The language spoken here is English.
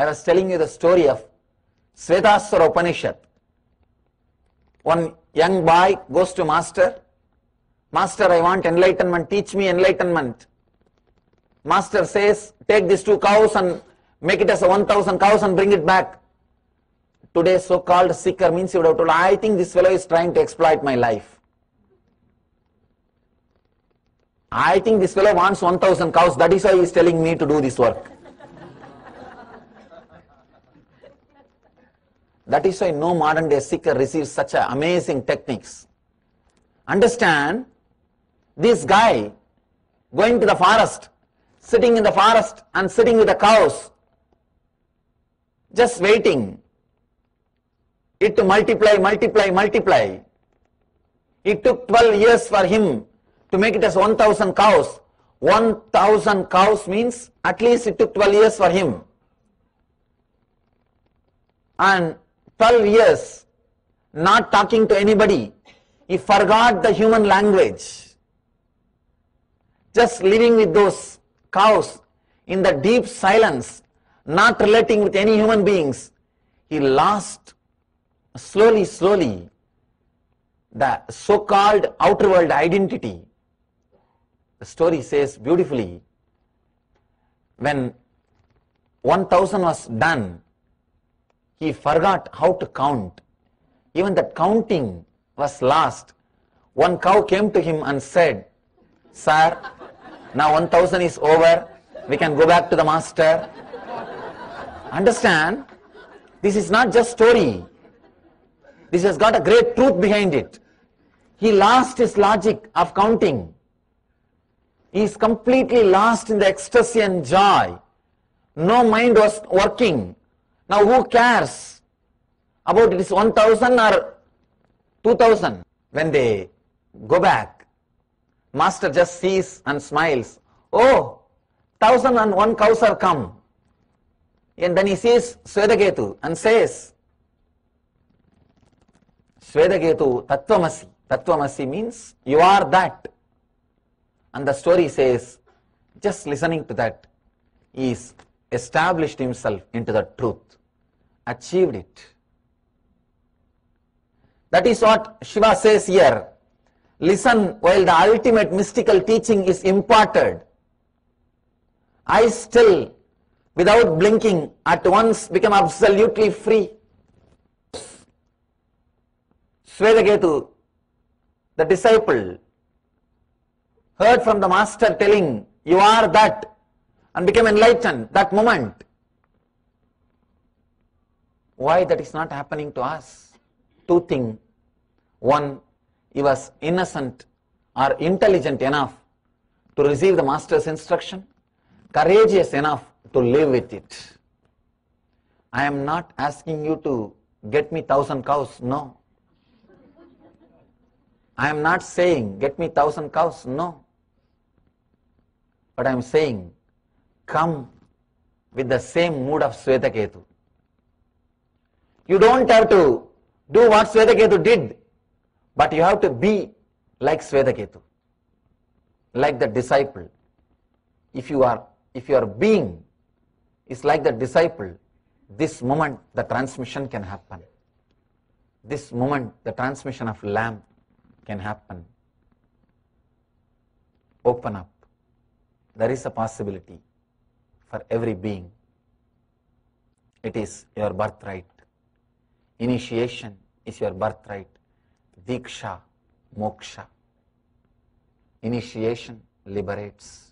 I was telling you the story of Svetaswara Upanishad. One young boy goes to master. Master, I want enlightenment, teach me enlightenment. Master says, take these 2 cows and make it as a 1,000 cows and bring it back. Today's so-called seeker means you would have told, I think this fellow is trying to exploit my life. I think this fellow wants 1,000 cows, that is why he is telling me to do this work. That is why no modern day seeker receives such amazing techniques. Understand, this guy going to the forest, sitting in the forest and sitting with the cows, just waiting it to multiply. It took 12 years for him to make it as 1,000 cows. 1,000 cows means at least it took 12 years for him. And 12 years not talking to anybody. He forgot the human language. Just living with those cows in the deep silence, not relating with any human beings. He lost slowly the so-called outer world identity. The story says beautifully, when 1,000 was done, he forgot how to count. Even that counting was lost. One cow came to him and said, Sir, now 1,000 is over, we can go back to the master. Understand, this is not just story. This has got a great truth behind it. He lost his logic of counting. He is completely lost in the ecstasy and joy. No mind was working. Now who cares about it is 1,000 or 2,000? When they go back, master just sees and smiles. Oh, 1,001 cows are come. And then he sees Swetaketu and says, Swetaketu Tattvamasi. Tattvamasi means you are that. And the story says, just listening to that, he is established himself into the truth, achieved it. That is what Shiva says here. Listen while the ultimate mystical teaching is imparted. I still, without blinking, at once become absolutely free. Swetaketu, the disciple, heard from the master telling, you are that, and became enlightened that moment. Why that is not happening to us? Two things. One, he was innocent or intelligent enough to receive the master's instruction, courageous enough to live with it. I am not asking you to get me 1,000 cows, no. I am not saying get me 1,000 cows, no. But I am saying come with the same mood of Swetaketu. You don't have to do what Swetaketu did, but you have to be like Swetaketu, like the disciple. If your being is like the disciple, this moment the transmission can happen. This moment the transmission of lamp can happen. Open up. There is a possibility for every being. It is your birthright. Initiation is your birthright. Diksha, moksha. Initiation liberates.